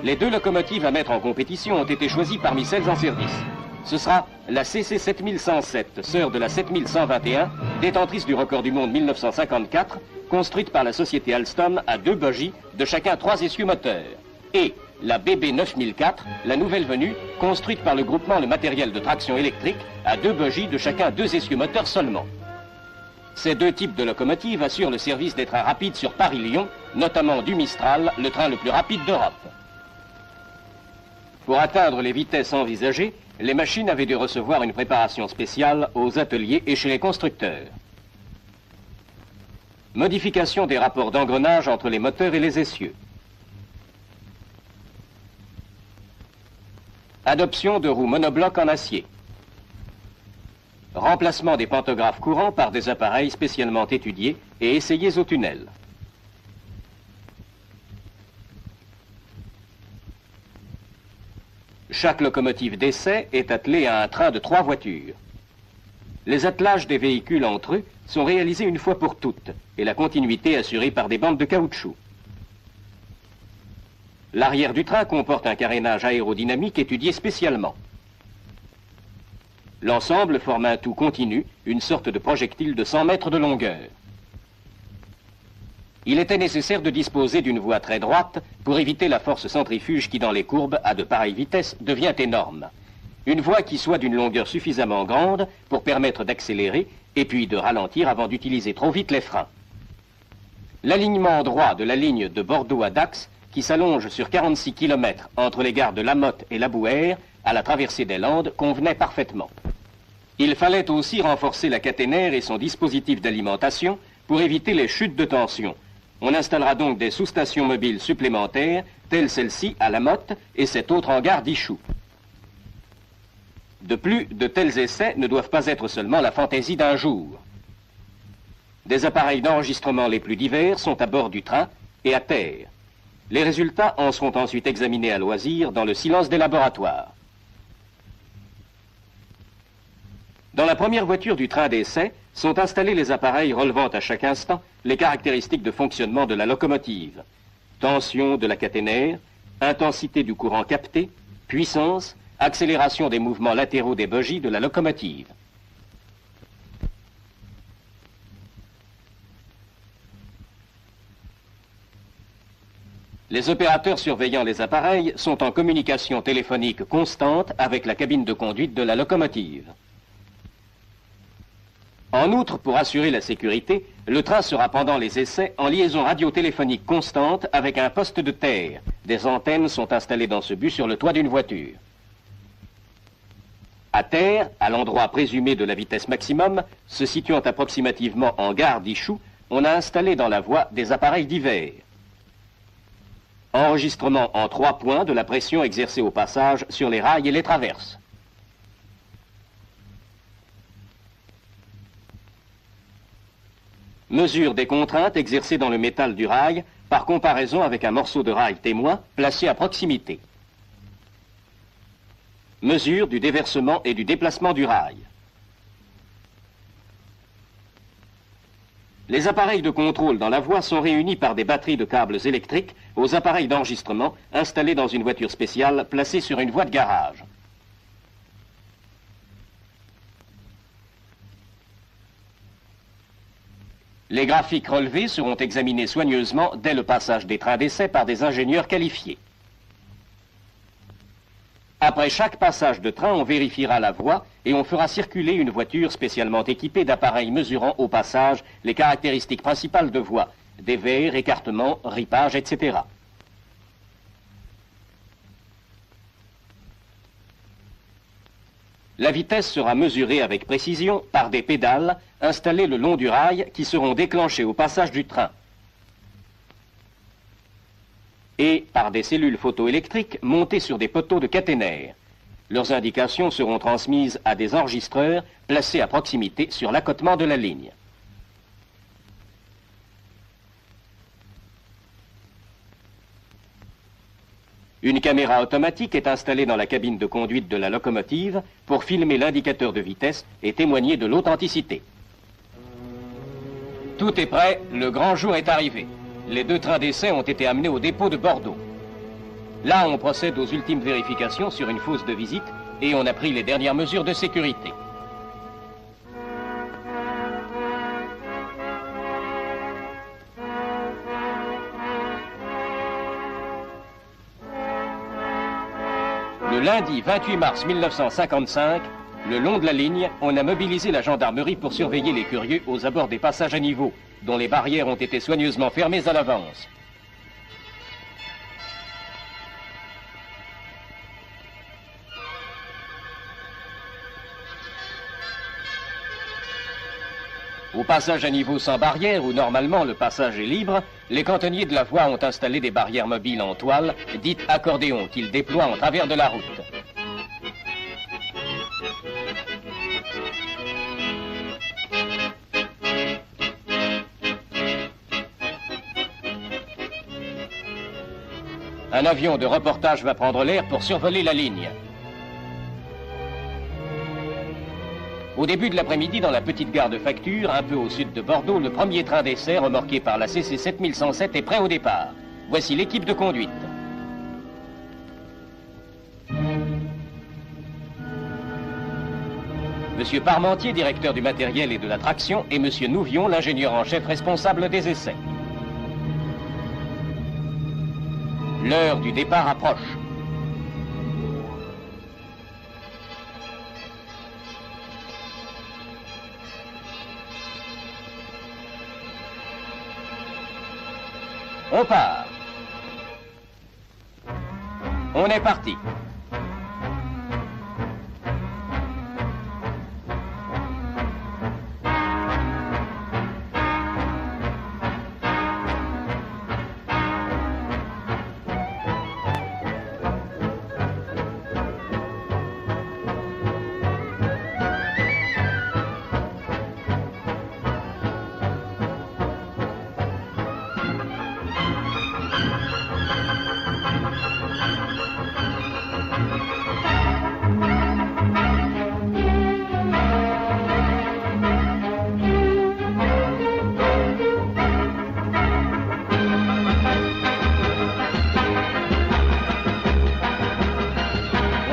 Les 2 locomotives à mettre en compétition ont été choisies parmi celles en service. Ce sera la CC 7107, sœur de la 7121, détentrice du record du monde 1954, construite par la société Alstom à 2 bogies de chacun 3 essieux moteurs. Et la BB 9004, la nouvelle venue, construite par le groupement Le Matériel de Traction Électrique à 2 bogies de chacun 2 essieux moteurs seulement. Ces 2 types de locomotives assurent le service des trains rapides sur Paris-Lyon, notamment du Mistral, le train le plus rapide d'Europe. Pour atteindre les vitesses envisagées, les machines avaient dû recevoir une préparation spéciale aux ateliers et chez les constructeurs. Modification des rapports d'engrenage entre les moteurs et les essieux. Adoption de roues monoblocs en acier. Remplacement des pantographes courants par des appareils spécialement étudiés et essayés au tunnel. Chaque locomotive d'essai est attelée à un train de 3 voitures. Les attelages des véhicules entre eux sont réalisés une fois pour toutes et la continuité assurée par des bandes de caoutchouc. L'arrière du train comporte un carénage aérodynamique étudié spécialement. L'ensemble forme un tout continu, une sorte de projectile de 100 mètres de longueur. Il était nécessaire de disposer d'une voie très droite pour éviter la force centrifuge qui, dans les courbes, à de pareilles vitesses, devient énorme. Une voie qui soit d'une longueur suffisamment grande pour permettre d'accélérer et puis de ralentir avant d'utiliser trop vite les freins. L'alignement droit de la ligne de Bordeaux à Dax, qui s'allonge sur 46 km entre les gares de La Motte et La Bouère, à la traversée des Landes, convenait parfaitement. Il fallait aussi renforcer la caténaire et son dispositif d'alimentation pour éviter les chutes de tension. On installera donc des sous-stations mobiles supplémentaires, telles celle-ci à La Motte et cette autre en gare d'Ichoux. De plus, de tels essais ne doivent pas être seulement la fantaisie d'un jour. Des appareils d'enregistrement les plus divers sont à bord du train et à terre. Les résultats en seront ensuite examinés à loisir dans le silence des laboratoires. Dans la première voiture du train d'essai sont installés les appareils relevant à chaque instant les caractéristiques de fonctionnement de la locomotive. Tension de la caténaire, intensité du courant capté, puissance, accélération des mouvements latéraux des bogies de la locomotive. Les opérateurs surveillant les appareils sont en communication téléphonique constante avec la cabine de conduite de la locomotive. En outre, pour assurer la sécurité, le train sera pendant les essais en liaison radiotéléphonique constante avec un poste de terre. Des antennes sont installées dans ce but sur le toit d'une voiture. À terre, à l'endroit présumé de la vitesse maximum, se situant approximativement en gare d'Ichoux, on a installé dans la voie des appareils divers. Enregistrement en 3 points de la pression exercée au passage sur les rails et les traverses. Mesure des contraintes exercées dans le métal du rail par comparaison avec un morceau de rail témoin placé à proximité. Mesure du déversement et du déplacement du rail. Les appareils de contrôle dans la voie sont réunis par des batteries de câbles électriques aux appareils d'enregistrement installés dans une voiture spéciale placée sur une voie de garage. Les graphiques relevés seront examinés soigneusement dès le passage des trains d'essai par des ingénieurs qualifiés. Après chaque passage de train, on vérifiera la voie et on fera circuler une voiture spécialement équipée d'appareils mesurant au passage les caractéristiques principales de voie, dévers, écartement, ripage, etc. La vitesse sera mesurée avec précision par des pédales installées le long du rail qui seront déclenchées au passage du train et par des cellules photoélectriques montées sur des poteaux de caténaire. Leurs indications seront transmises à des enregistreurs placés à proximité sur l'accotement de la ligne. Une caméra automatique est installée dans la cabine de conduite de la locomotive pour filmer l'indicateur de vitesse et témoigner de l'authenticité. Tout est prêt, le grand jour est arrivé. Les 2 trains d'essai ont été amenés au dépôt de Bordeaux. Là, on procède aux ultimes vérifications sur une fosse de visite et on a pris les dernières mesures de sécurité. Le lundi 28 mars 1955, le long de la ligne, on a mobilisé la gendarmerie pour surveiller les curieux aux abords des passages à niveau, dont les barrières ont été soigneusement fermées à l'avance. Au passage à niveau sans barrière, où normalement le passage est libre, les cantonniers de la voie ont installé des barrières mobiles en toile, dites accordéons, qu'ils déploient en travers de la route. Un avion de reportage va prendre l'air pour survoler la ligne. Au début de l'après-midi, dans la petite gare de Facture, un peu au sud de Bordeaux, le premier train d'essai remorqué par la CC 7107 est prêt au départ. Voici l'équipe de conduite. Monsieur Parmentier, directeur du matériel et de la traction, et Monsieur Nouvion, l'ingénieur en chef responsable des essais. L'heure du départ approche. On part. On est parti.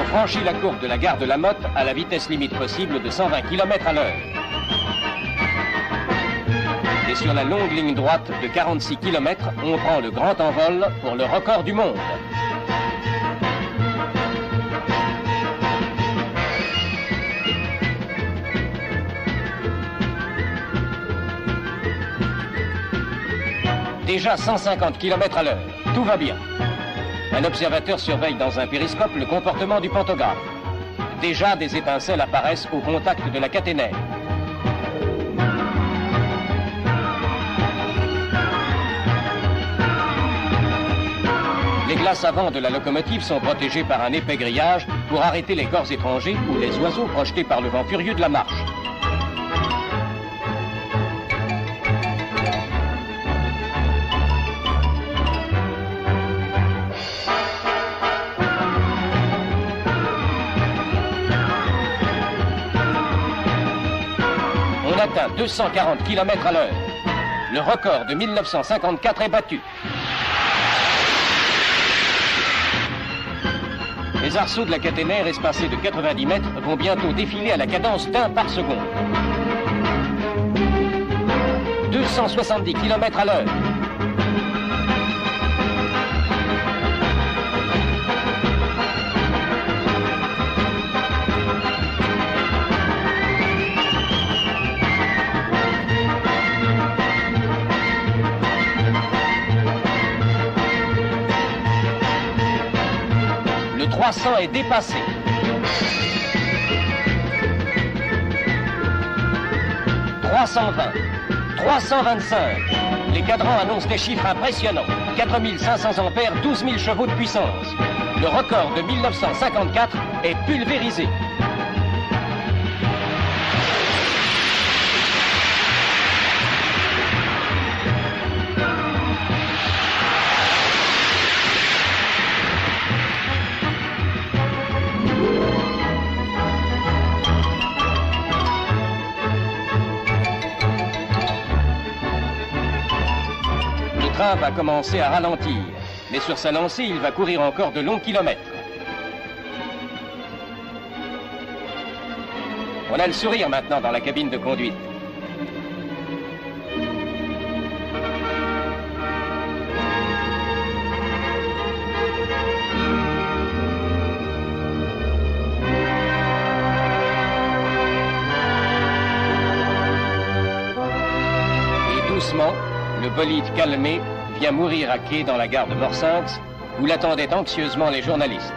Franchit la courbe de la gare de la Motte à la vitesse limite possible de 120 km à l'heure. Et sur la longue ligne droite de 46 km, on prend le grand envol pour le record du monde. Déjà 150 km à l'heure. Tout va bien. Un observateur surveille dans un périscope le comportement du pantographe. Déjà, des étincelles apparaissent au contact de la caténaire. Les glaces avant de la locomotive sont protégées par un épais grillage pour arrêter les corps étrangers ou les oiseaux projetés par le vent furieux de la marche. Atteint 240 km à l'heure. Le record de 1954 est battu. Les arceaux de la caténaire espacés de 90 mètres vont bientôt défiler à la cadence d'1 par seconde. 270 km à l'heure. Le 300 est dépassé. « 320, 325. Les cadrans annoncent des chiffres impressionnants. 4500 ampères, 12 000 chevaux de puissance. Le record de 1954 est pulvérisé. Le train va commencer à ralentir. Mais sur sa lancée, il va courir encore de longs kilomètres. On a le sourire maintenant dans la cabine de conduite. Et doucement, le bolide calmé vient mourir à quai dans la gare de Morsinx, où l'attendaient anxieusement les journalistes.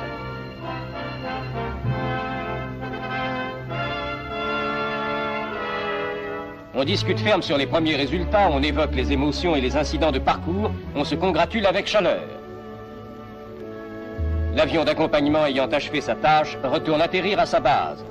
On discute ferme sur les premiers résultats, on évoque les émotions et les incidents de parcours, on se congratule avec chaleur. L'avion d'accompagnement ayant achevé sa tâche retourne atterrir à sa base.